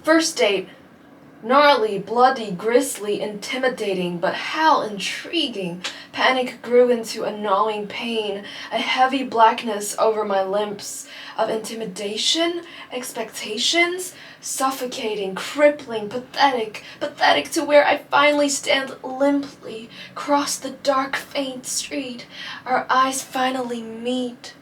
First date. Gnarly, bloody, grisly, intimidating, but how intriguing. Panic grew into a gnawing pain, a heavy blackness over my limbs of intimidation, expectations, suffocating, crippling, pathetic to where I finally stand limply, cross the dark, faint street, our eyes finally meet.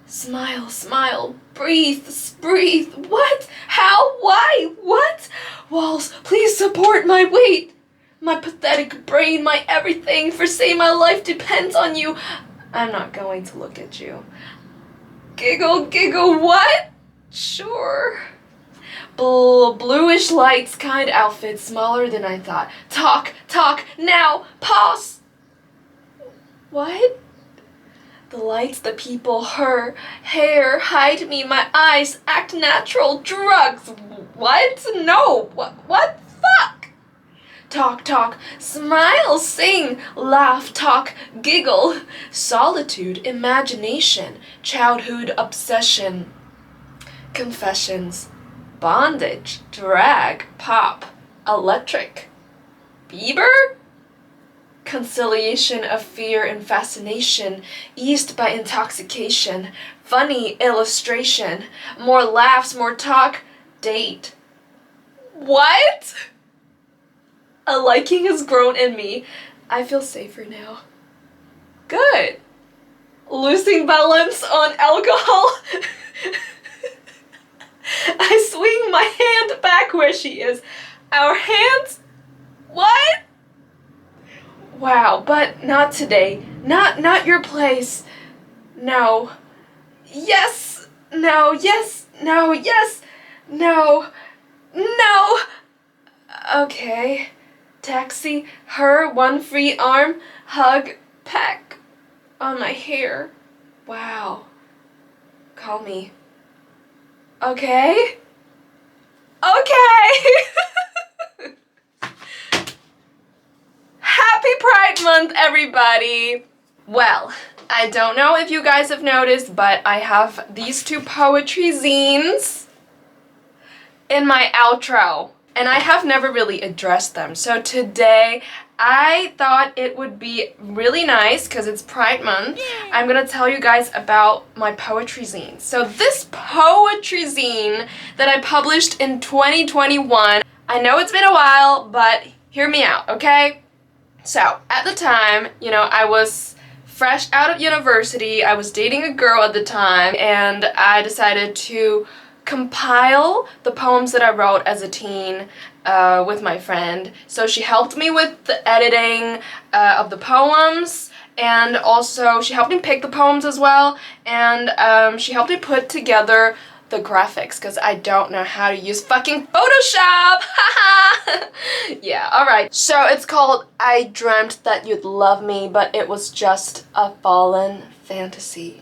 Smile, smile, breathe, breathe. What? How? Why? What? Walls, please support my weight. My pathetic brain, my everything, for say my life depends on you. I'm not going to look at you. Giggle, giggle, what? Sure. Bluish lights, kind outfit, smaller than I thought. Talk, talk, now, pause. What? The lights, the people, her, hair, hide me, my eyes, act natural, drugs. What? No. What? Fuck. Talk, talk, smile, sing, laugh, talk, giggle. Solitude, imagination, childhood obsession. Confessions, bondage, drag, pop, electric. Bieber? Conciliation of fear and fascination, eased by intoxication, funny illustration, more laughs, more talk, date. What? A liking has grown in me. I feel safer now. Good. Losing balance on alcohol. I swing my hand back where she is. Our hands? What? Wow, but not today. Not your place. No. Yes. No. Yes. No. Yes. No. No. Okay. Taxi. Her. One free arm. Hug. Peck. On my hair. Wow. Call me. Okay. Okay. Happy Pride Month, everybody! Well, I don't know if you guys have noticed, but I have these two poetry zines in my outro, and I have never really addressed them. So today, I thought it would be really nice, because it's Pride Month, I'm gonna tell you guys about my poetry zine. So this poetry zine that I published in 2021, I know it's been a while, but hear me out, okay? So, at the time, I was fresh out of university, I was dating a girl at the time, and I decided to compile the poems that I wrote as a teen with my friend. So she helped me with the editing of the poems, and also she helped me pick the poems as well, and she helped me put together the graphics, because I don't know how to use fucking Photoshop! Yeah, alright. So it's called I Dreamt That You'd Love Me, but it was just a fallen fantasy.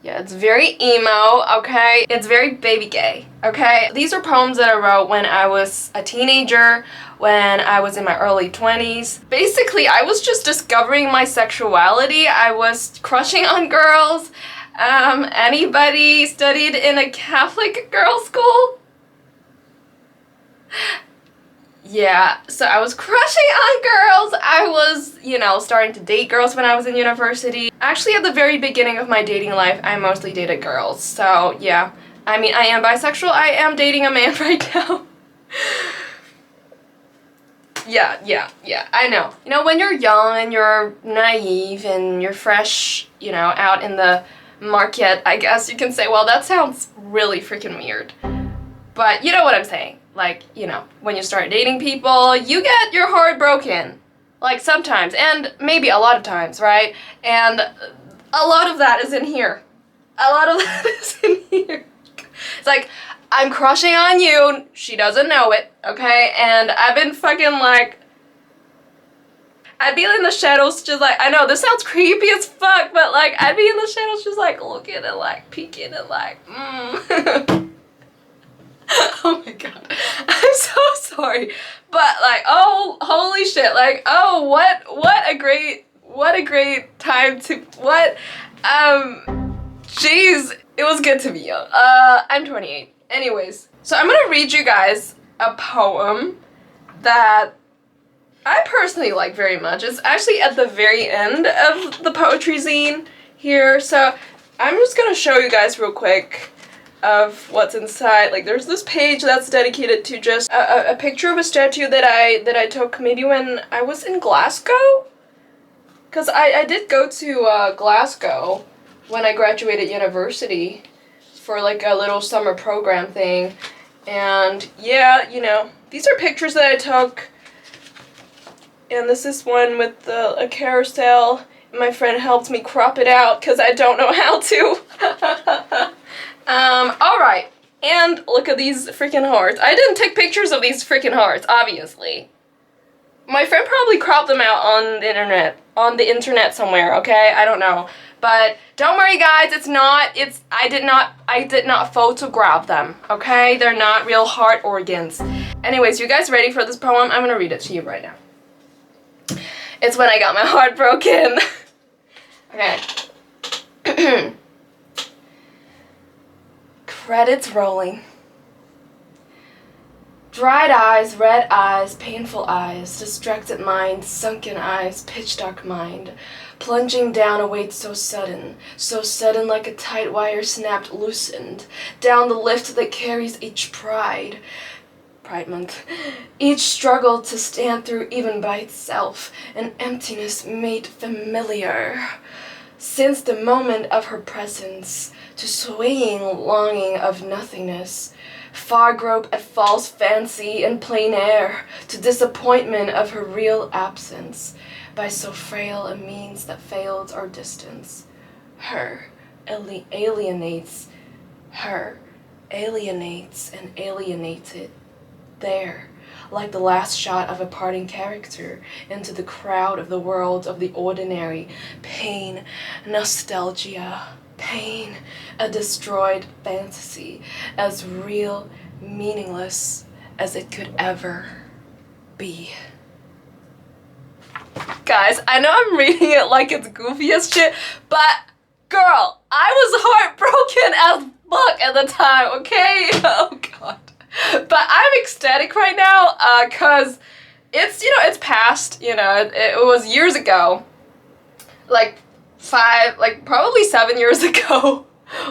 Yeah, it's very emo, okay? It's very baby gay, okay? These are poems that I wrote when I was a teenager, when I was in my early 20s. Basically, I was just discovering my sexuality. I was crushing on girls. Anybody studied in a Catholic girls' school? Yeah, so I was crushing on girls. I was, starting to date girls when I was in university. Actually, at the very beginning of my dating life, I mostly dated girls. So, yeah. I mean, I am bisexual. I am dating a man right now. Yeah, I know. When you're young and you're naive and you're fresh, out in the market, I guess you can say, well, that sounds really freaking weird. But you know what I'm saying. Like, when you start dating people, you get your heart broken. Like, sometimes, and maybe a lot of times, right? And a lot of that is in here. A lot of that is in here. It's like, I'm crushing on you, she doesn't know it, okay? And I've been fucking like, I'd be in the shadows just like, I know this sounds creepy as fuck, but like, I'd be in the shadows just like looking and like peeking and like, Oh my god, I'm so sorry. But like, oh, holy shit, like, oh, what a great time to, jeez, it was good to be young. I'm 28. Anyways, So I'm gonna read you guys a poem that I personally like very much. It's actually at the very end of the poetry zine here, so I'm just gonna show you guys real quick of what's inside. Like, there's this page that's dedicated to just a picture of a statue that I took maybe when I was in Glasgow, because I did go to Glasgow when I graduated university for like a little summer program thing, and yeah, you know, these are pictures that I took, and this is one with a carousel. My friend helped me crop it out because I don't know how to. Alright, and look at these freaking hearts. I didn't take pictures of these freaking hearts, obviously. My friend probably cropped them out on the internet somewhere, okay? I don't know. But don't worry guys, I did not photograph them, okay? They're not real heart organs. Anyways, you guys ready for this poem? I'm gonna read it to you right now. It's when I got my heart broken. Okay. Credits rolling. Dried eyes, red eyes, painful eyes, distracted mind, sunken eyes, pitch dark mind, plunging down a weight so sudden like a tight wire snapped, loosened, down the lift that carries each Pride Month, each struggle to stand through even by itself, an emptiness made familiar, since the moment of her presence, to swaying longing of nothingness, far grope at false fancy in plain air, to disappointment of her real absence, by so frail a means that failed our distance. Her alienates and alienated, there, like the last shot of a parting character into the crowd of the world of the ordinary, pain, nostalgia, pain, a destroyed fantasy, as real, meaningless as it could ever be. Guys, I know I'm reading it like it's goofy as shit, but girl, I was heartbroken as fuck at the time, okay? Oh god. But I'm ecstatic right now, cause it's, you know, it's past, you know, it was years ago, like probably 7 years ago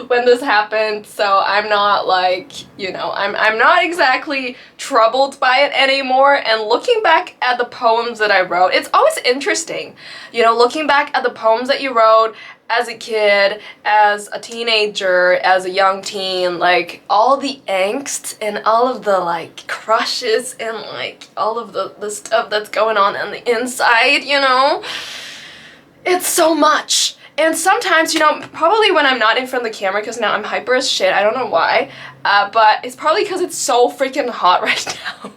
when this happened, so I'm not like, you know, I'm not exactly troubled by it anymore. And looking back at the poems that I wrote, it's always interesting, you know, looking back at the poems that you wrote as a kid, as a teenager, as a young teen, like all the angst and all of the like crushes and like all of the stuff that's going on the inside, you know, it's so much. And sometimes, you know, probably when I'm not in front of the camera, because now I'm hyper as shit, I don't know why, but it's probably because it's so freaking hot right now.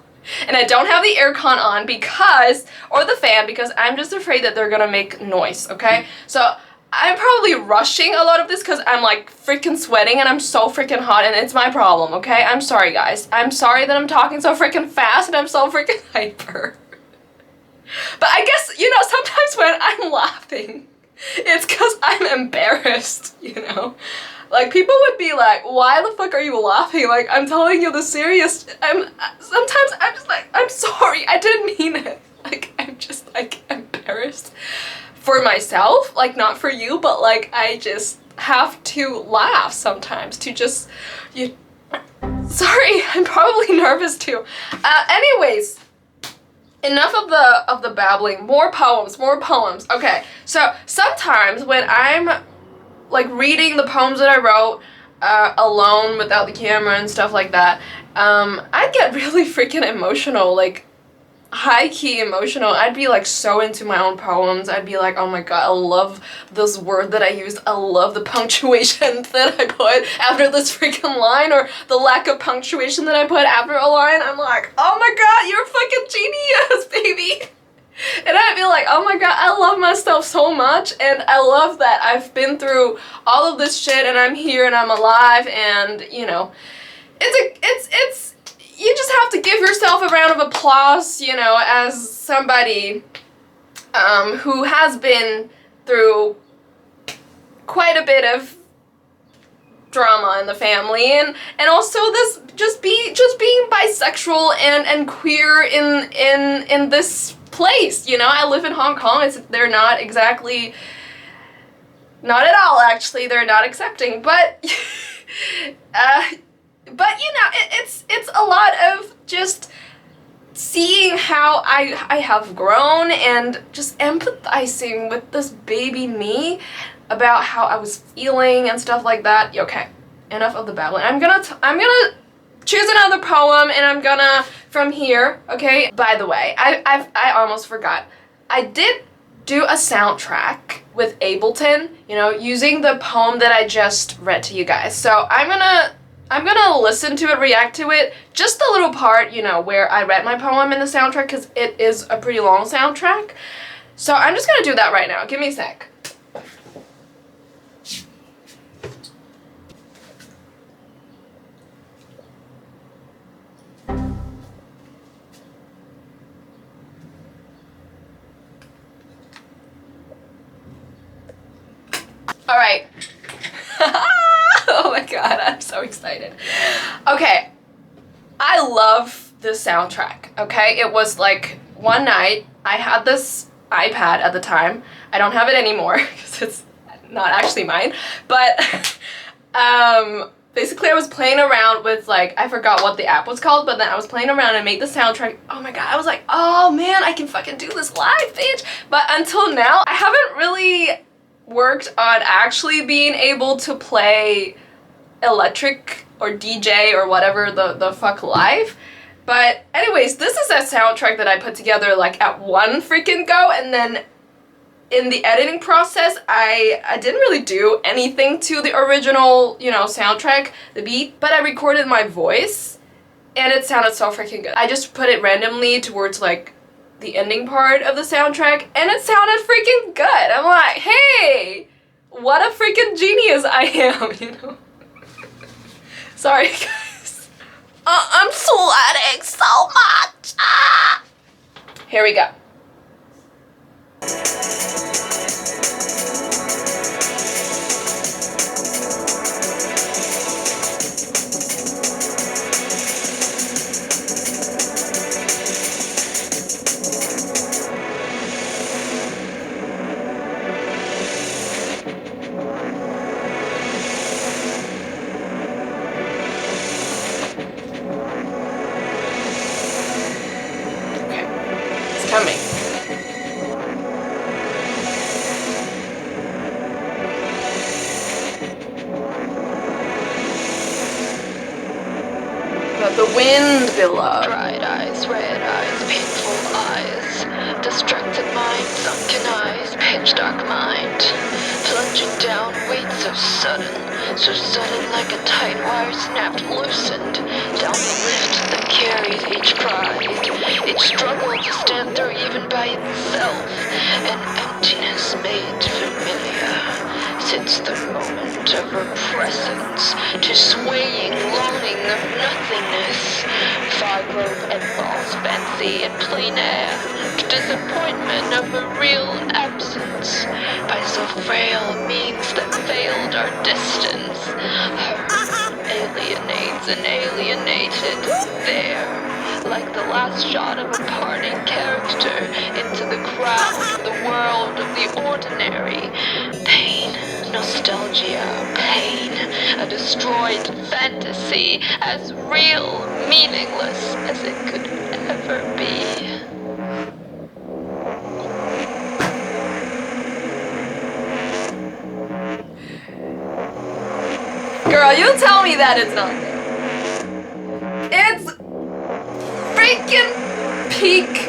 And I don't have the aircon on because, or the fan, because I'm just afraid that they're gonna make noise, okay? So I'm probably rushing a lot of this because I'm like freaking sweating and I'm so freaking hot, and it's my problem, okay? I'm sorry guys. I'm sorry that I'm talking so freaking fast and I'm so freaking hyper. But I guess, you know, sometimes when I'm laughing, it's because I'm embarrassed, you know? Like, people would be like, why the fuck are you laughing? Like, I'm telling you the serious, sometimes I'm just like, I'm sorry, I didn't mean it. Like, I'm just like embarrassed for myself, like not for you, but like I just have to laugh sometimes to just, sorry, I'm probably nervous too. Anyways, enough of the babbling, more poems. Okay, so sometimes when I'm like reading the poems that I wrote alone without the camera and stuff like that, I get really freaking emotional, like high-key emotional. I'd be like so into my own poems. I'd be like, oh my god, I love this word that I used. I love the punctuation that I put after this freaking line, or the lack of punctuation that I put after a line. I'm like, oh my god, you're fucking genius, baby. And I'd be like, oh my god, I love myself so much, and I love that I've been through all of this shit and I'm here and I'm alive, and you know, it's you just have to give yourself a round of applause, you know, as somebody who has been through quite a bit of drama in the family, and also this just being bisexual and queer in this place, you know. I live in Hong Kong. They're not exactly, not at all actually, they're not accepting, but but you know, it's a lot of just seeing how I have grown and just empathizing with this baby me about how I was feeling and stuff like that. Okay, enough of the babbling. I'm gonna choose another poem, and I'm gonna from here. Okay. By the way, I almost forgot. I did do a soundtrack with Ableton, you know, using the poem that I just read to you guys. So I'm gonna listen to it, react to it, just the little part, you know, where I read my poem in the soundtrack, because it is a pretty long soundtrack. So I'm just gonna do that right now. Give me a sec. All right. Oh my god, I'm so excited. Okay, I love this soundtrack, okay? It was like one night, I had this iPad at the time. I don't have it anymore because it's not actually mine, but basically I was playing around with, like, I forgot what the app was called, but then I was playing around and made the soundtrack. Oh my god, I was like, oh man, I can fucking do this live, bitch. But until now, I haven't really worked on actually being able to play electric or DJ or whatever the fuck live. But anyways, this is a soundtrack that I put together like at one freaking go, and then in the editing process I didn't really do anything to the original, you know, soundtrack, the beat, but I recorded my voice and it sounded so freaking good. I just put it randomly towards like the ending part of the soundtrack, and it sounded freaking good. I'm like, hey, what a freaking genius I am, you know? Sorry, guys. I'm sweating so much. Ah! Here we go. Coming. But the wind below. Dried eyes, red eyes, painful eyes, distracted mind, sunken eyes, pitch dark mind, plunging down, weight so sudden like a tight wire snapped, loosened, down the lift that carries each pride, each struggle to stand through even by itself, an emptiness made familiar, sits the moment of her presence, to swaying longing of nothingness, fibrobe and false fancy and plein air, to disappointment of a real absence, by so frail means that failed our distance, her alienates and alienated, there, like the last shot of a parting character, into the crowd, the world of the ordinary, pain, nostalgia, pain, a destroyed fantasy, as real, meaningless as it could ever be. Girl, you tell me that it's not there. It's freaking peak.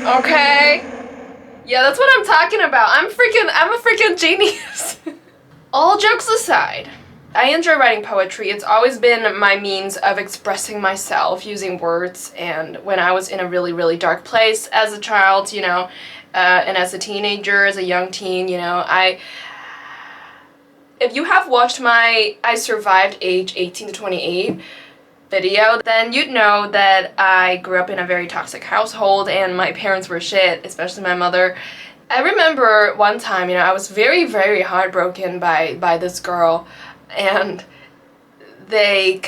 Okay. Yeah, that's what I'm talking about. I'm a freaking genius. All jokes aside, I enjoy writing poetry. It's always been my means of expressing myself using words, and when I was in a really, really dark place as a child, you know, and as a teenager, as a young teen, you know, if you have watched my I Survived Age 18 to 28 video, then you'd know that I grew up in a very toxic household and my parents were shit, especially my mother. I remember one time, I was very, very heartbroken by this girl, and they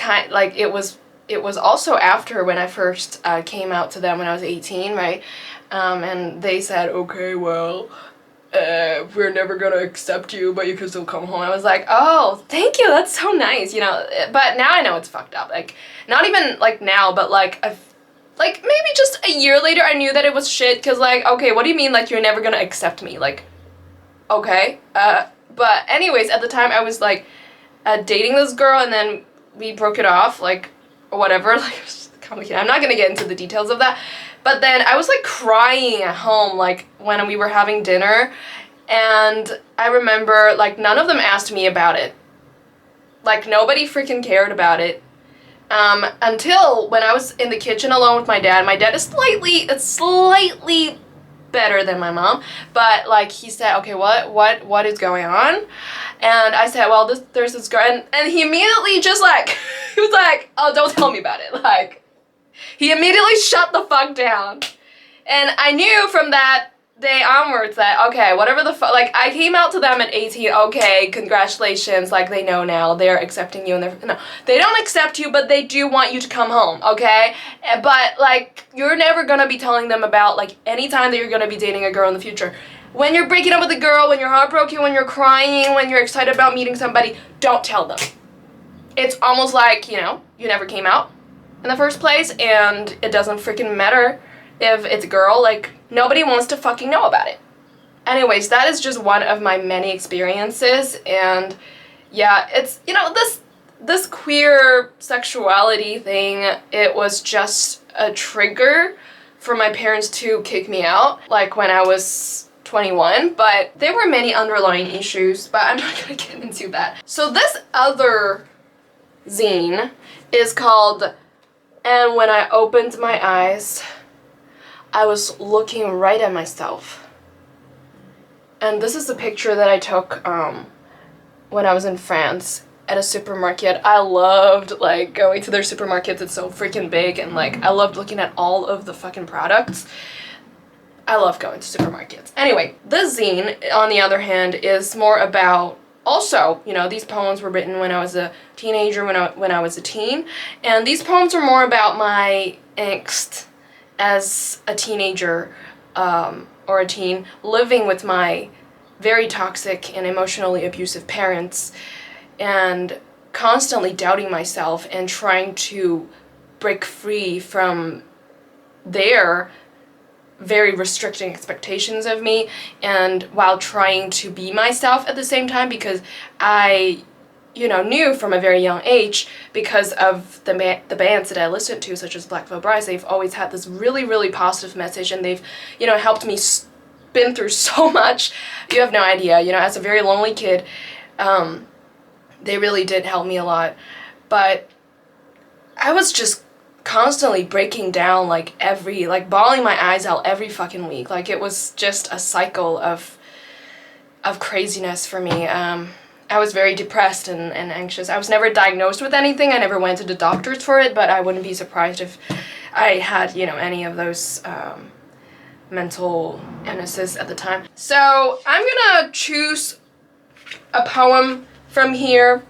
it was also after when I first came out to them when I was 18, right? And they said, okay, well, we're never gonna accept you, but you can still come home. I was like, oh, thank you, that's so nice, But now I know it's fucked up. Like, not even like now, but like maybe just a year later, I knew that it was shit. Cause like, okay, what do you mean like you're never gonna accept me? Like, okay. But anyways, at the time I was like dating this girl, and then we broke it off, like, or whatever. Like, it was just complicated. I'm not gonna get into the details of that. But then I was like crying at home, like when we were having dinner, and I remember like none of them asked me about it. Like, nobody freaking cared about it. Until when I was in the kitchen alone with my dad. My dad is slightly better than my mom, but like he said, okay, what is going on? And I said, well, there's this girl, and he immediately just like he was like, oh, don't tell me about it. Like, he immediately shut the fuck down. And I knew from that day onwards that, okay, whatever the fuck, like, I came out to them at 18, okay, congratulations, like, they know now, they're accepting you, and no, they don't accept you, but they do want you to come home, okay? But, like, you're never gonna be telling them about, like, any time that you're gonna be dating a girl in the future. When you're breaking up with a girl, when you're heartbroken, when you're crying, when you're excited about meeting somebody, don't tell them. It's almost like, you never came out in the first place, and it doesn't freaking matter if it's a girl, like, nobody wants to fucking know about it. Anyways, that is just one of my many experiences, and yeah, it's, this queer sexuality thing, it was just a trigger for my parents to kick me out, like when I was 21, but there were many underlying issues, but I'm not gonna get into that. So this other zine is called And When I Opened My Eyes, I Was Looking Right at Myself. And this is a picture that I took when I was in France at a supermarket. I loved like going to their supermarkets. It's so freaking big, and like I loved looking at all of the fucking products. I love going to supermarkets. Anyway, this zine, on the other hand, is more about also, these poems were written when I was a teenager, when I was a teen, and these poems are more about my angst as a teenager or a teen, living with my very toxic and emotionally abusive parents, and constantly doubting myself and trying to break free from their very restricting expectations of me, and while trying to be myself at the same time, because I knew from a very young age, because of the bands that I listened to, such as Black Veil Brides, they've always had this really, really positive message, and they've, helped me spin through so much. You have no idea, as a very lonely kid, they really did help me a lot, but I was just constantly breaking down, like bawling my eyes out every fucking week. Like, it was just a cycle of craziness for me. I was very depressed and anxious. I was never diagnosed with anything. I never went to the doctors for it, but I wouldn't be surprised if I had, any of those mental illnesses at the time. So I'm gonna choose a poem from here.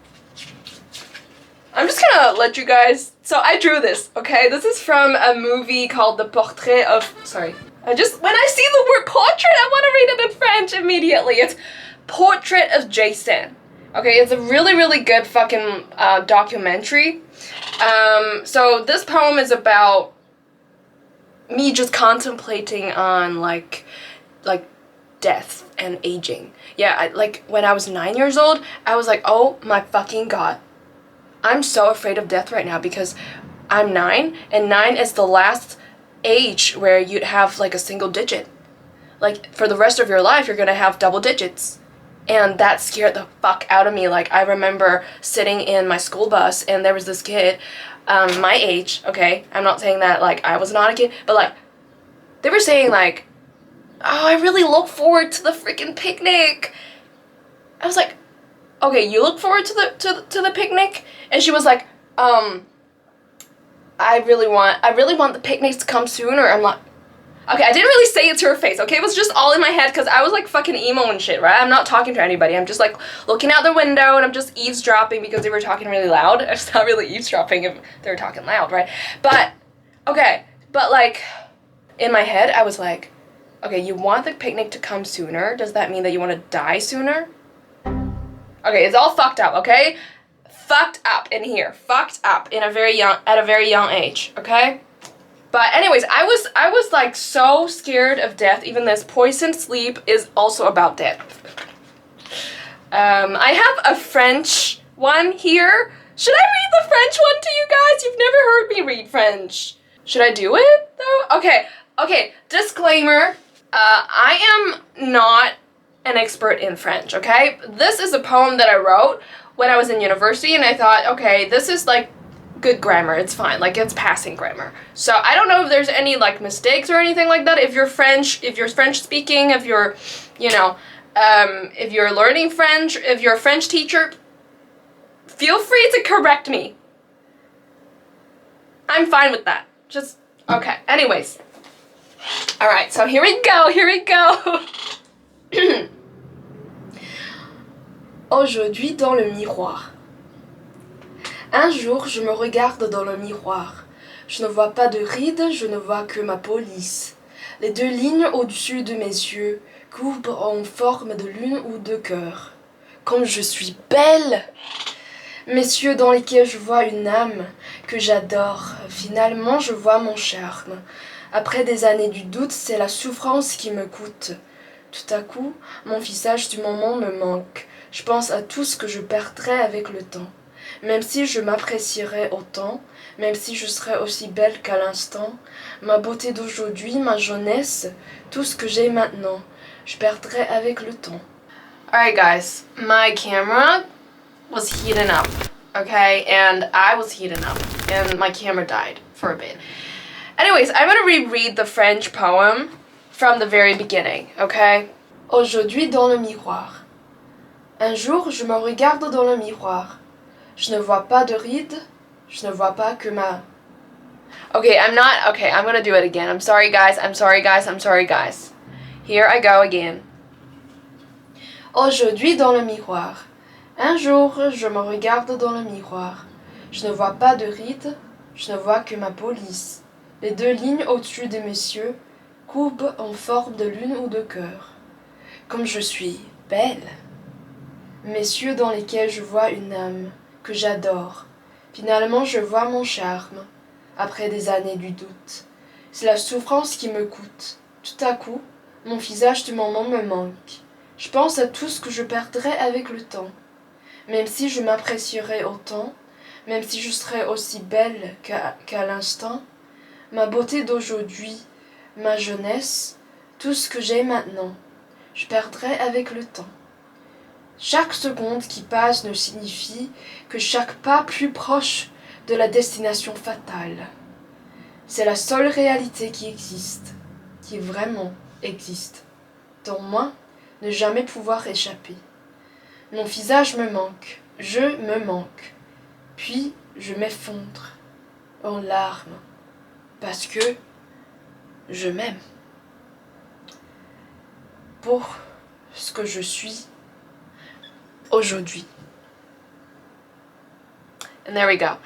I'm just gonna let you guys, so I drew this, okay? This is from a movie called The Portrait of, when I see the word portrait, I wanna read it in French immediately. It's Portrait of Jason. Okay, it's a really, really good fucking documentary. So this poem is about me just contemplating on like death and aging. Yeah, when I was 9 years old, I was like, oh my fucking god, I'm so afraid of death right now, because I'm 9, and 9 is the last age where you'd have like a single digit. Like, for the rest of your life, you're gonna have double digits. And that scared the fuck out of me. Like, I remember sitting in my school bus, and there was this kid, my age, okay? I'm not saying that, like, I was not a kid, but, like, they were saying, like, oh, I really look forward to the freaking picnic. I was like, okay, you look forward to the picnic? And she was like, I really want the picnics to come sooner. I'm like, Okay, I didn't really say it to her face, okay? It was just all in my head because I was like fucking emo and shit, right? I'm not talking to anybody. I'm just like looking out the window and I'm just eavesdropping because they were talking really loud. It's not really eavesdropping if they were talking loud, right? But, okay, but like in my head, I was like, okay, you want the picnic to come sooner? Does that mean that you want to die sooner? Okay, it's all fucked up, okay? Fucked up in here. Fucked up at a very young age, okay? But anyways, I was like so scared of death. Even this poisoned sleep is also about death. I have a French one here. Should I read the French one to you guys? You've never heard me read French. Should I do it though? Okay, disclaimer. I am not an expert in French, okay? This is a poem that I wrote when I was in university and I thought, okay, this is like good grammar, it's fine, like it's passing grammar. So I don't know if there's any like mistakes or anything like that. If you're French speaking, if you're, you know, if you're learning French, if you're a French teacher, feel free to correct me. I'm fine with that. Just, okay, anyways. Alright, so here we go. Aujourd'hui dans le miroir. Un jour, je me regarde dans le miroir. Je ne vois pas de rides, je ne vois que ma police. Les deux lignes au-dessus de mes yeux courbent en forme de lune ou de cœur. Comme je suis belle! Mes yeux dans lesquels je vois une âme que j'adore. Finalement, je vois mon charme. Après des années du doute, c'est la souffrance qui me coûte. Tout à coup, mon visage du moment me manque. Je pense à tout ce que je perdrais avec le temps. Même si je m'apprécierais autant, même si je serais aussi belle qu'à l'instant, ma beauté d'aujourd'hui, ma jeunesse, tout ce que j'ai maintenant, je perdrais avec le temps. Alright guys, my camera was heating up, okay, and I was heating up, and my camera died for a bit. Anyways, I'm gonna reread the French poem from the very beginning, okay? Aujourd'hui dans le miroir. Un jour, je me regarde dans le miroir. Je ne vois pas de rides, je ne vois pas que ma... Okay, I'm gonna do it again. I'm sorry guys. Here I go again. Aujourd'hui dans le miroir. Un jour, je me regarde dans le miroir. Je ne vois pas de rides, je ne vois que ma police. Les deux lignes au-dessus de mes yeux courbent en forme de lune ou de cœur. Comme je suis belle. Mes yeux dans lesquels je vois une âme que j'adore. Finalement, je vois mon charme, après des années du doute. C'est la souffrance qui me coûte. Tout à coup, mon visage du moment me manque. Je pense à tout ce que je perdrais avec le temps. Même si je m'apprécierais autant, même si je serais aussi belle qu'à l'instant, ma beauté d'aujourd'hui, ma jeunesse, tout ce que j'ai maintenant, je perdrais avec le temps. Chaque seconde qui passe ne signifie que chaque pas plus proche de la destination fatale. C'est la seule réalité qui existe, qui vraiment existe, dont moi ne jamais pouvoir échapper. Mon visage me manque, je me manque, puis je m'effondre en larmes, parce que je m'aime. Pour ce que je suis aujourd'hui. And there we go.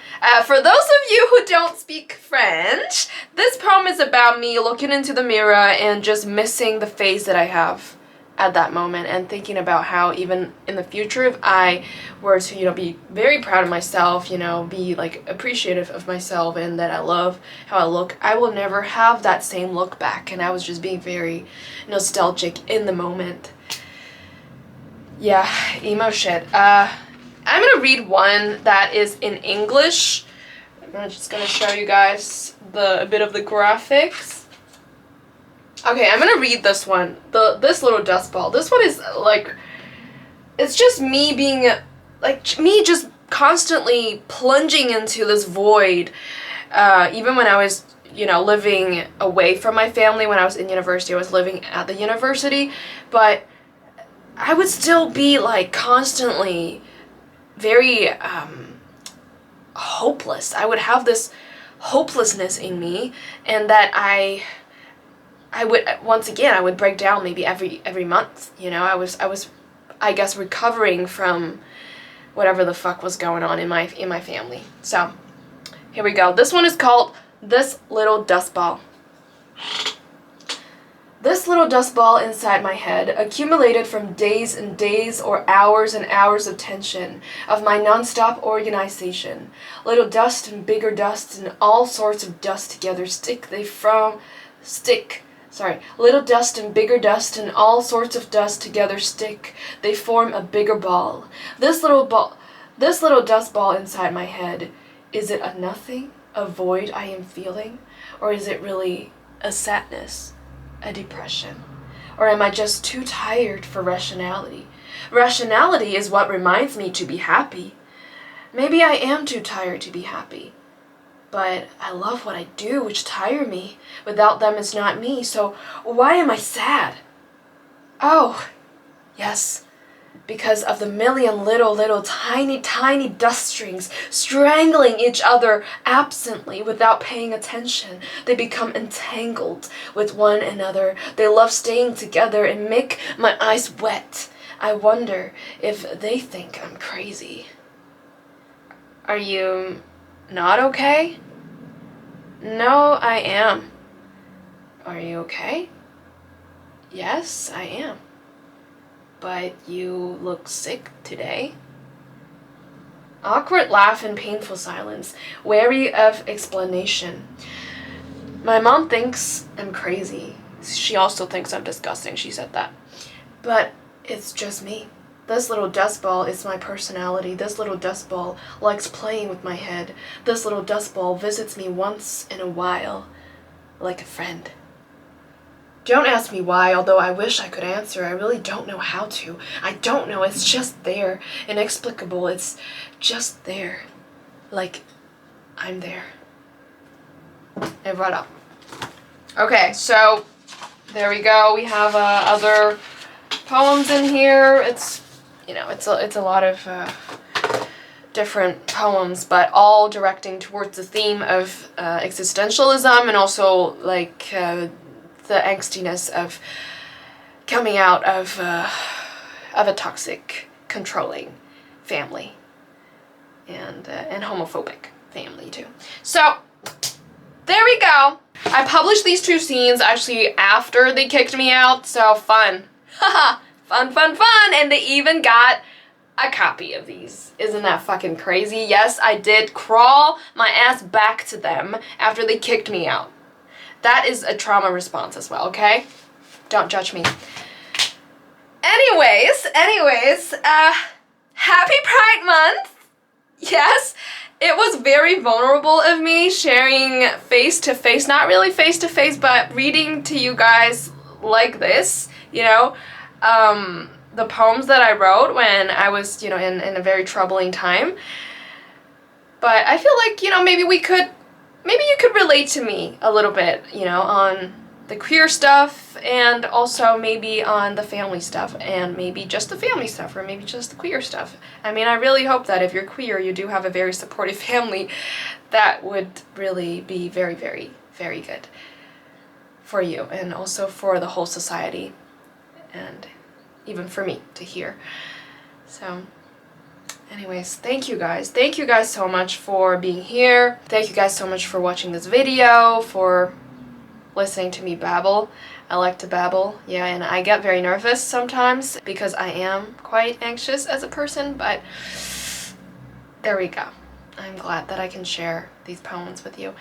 For those of you who don't speak French, this poem is about me looking into the mirror and just missing the face that I have at that moment and thinking about how even in the future, if I were to, you know, be very proud of myself, you know, be like appreciative of myself and that I love how I look, I will never have that same look back. And I was just being very nostalgic in the moment. Yeah, emo shit. I'm gonna read one that is in English. I'm just gonna show you guys a bit of the graphics. Okay, I'm gonna read this one. This little dust ball. This one is like, it's just me being, like, me just constantly plunging into this void. Even when I was, you know, living away from my family, when I was in university, I was living at the university, but I would still be like constantly very hopeless. I would have this hopelessness in me, and that I would, once again, I would break down maybe every month, you know. I was, I guess, recovering from whatever the fuck was going on in my family. So, here we go. This one is called This Little Dust Ball. This little dust ball inside my head accumulated from days and days or hours and hours of tension, of my nonstop organization. Little dust and bigger dust and all sorts of dust together Little dust and bigger dust and all sorts of dust together stick. They form a bigger ball. This little dust ball inside my head, is it a nothing, a void I am feeling? Or is it really a sadness? A depression? Or am I just too tired for rationality? Rationality is what reminds me to be happy. Maybe I am too tired to be happy. But I love what I do, which tire me. Without them it's not me, so why am I sad? Oh, yes, because of the million little tiny dust strings strangling each other absently without paying attention. They become entangled with one another. They love staying together and make my eyes wet. I wonder if they think I'm crazy. Are you not okay? No, I am. Are you okay? Yes, I am. But you look sick today. Awkward laugh and painful silence, wary of explanation. My mom thinks I'm crazy. She also thinks I'm disgusting, she said that. But it's just me. This little dust ball is my personality. This little dust ball likes playing with my head. This little dust ball visits me once in a while, like a friend. Don't ask me why, although I wish I could answer. I really don't know how to. I don't know. It's just there. Inexplicable. It's just there. Like, I'm there. And voilà. Okay, so there we go. We have other poems in here. It's, you know, it's a lot of different poems, but all directing towards the theme of existentialism and also like the angstiness of coming out of a toxic, controlling family, and homophobic family too. So there we go. I published these two scenes actually after they kicked me out, so fun. Haha, fun, and they even got a copy of these. Isn't that fucking crazy? Yes, I did crawl my ass back to them after they kicked me out. That is a trauma response as well, okay? Don't judge me. Anyways, happy Pride Month! Yes, it was very vulnerable of me sharing face-to-face, not really face-to-face, but reading to you guys like this, you know? The poems that I wrote when I was, you know, in a very troubling time. But I feel like, you know, maybe you could relate to me a little bit, you know, on the queer stuff and also maybe on the family stuff and maybe just the family stuff or maybe just the queer stuff. I mean, I really hope that if you're queer, you do have a very supportive family. That would really be very, very, very good for you and also for the whole society and even for me to hear. So anyways, thank you guys. Thank you guys so much for being here. Thank you guys so much for watching this video, for listening to me babble. I like to babble, yeah, and I get very nervous sometimes because I am quite anxious as a person, but there we go. I'm glad that I can share these poems with you.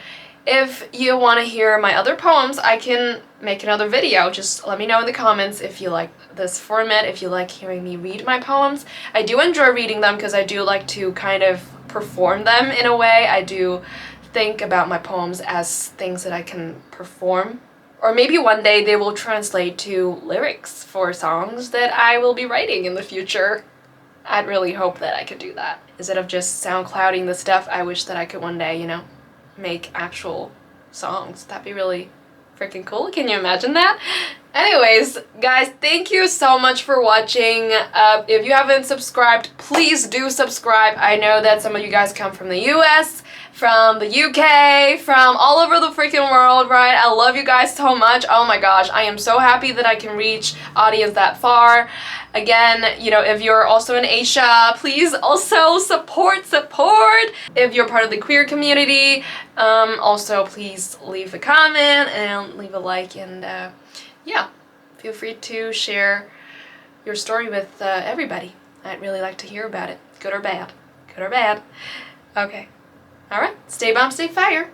If you want to hear my other poems, I can make another video. Just let me know in the comments if you like this format, if you like hearing me read my poems. I do enjoy reading them because I do like to kind of perform them in a way. I do think about my poems as things that I can perform. Or maybe one day they will translate to lyrics for songs that I will be writing in the future. I'd really hope that I could do that. Instead of just SoundClouding the stuff, I wish that I could one day, you know, make actual songs. That'd be really freaking cool. Can you imagine that? Anyways, guys, thank you so much for watching. If you haven't subscribed, please do subscribe. I know that some of you guys come from the US. from the UK, from all over the freaking world, right? I love you guys so much. Oh my gosh, I am so happy that I can reach audience that far. Again, you know, if you're also in Asia, please also support. If you're part of the queer community, also please leave a comment and leave a like, and yeah, feel free to share your story with everybody. I'd really like to hear about it, good or bad. Good or bad. Okay. Alright, stay bomb, stay fire.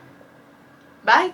Bye.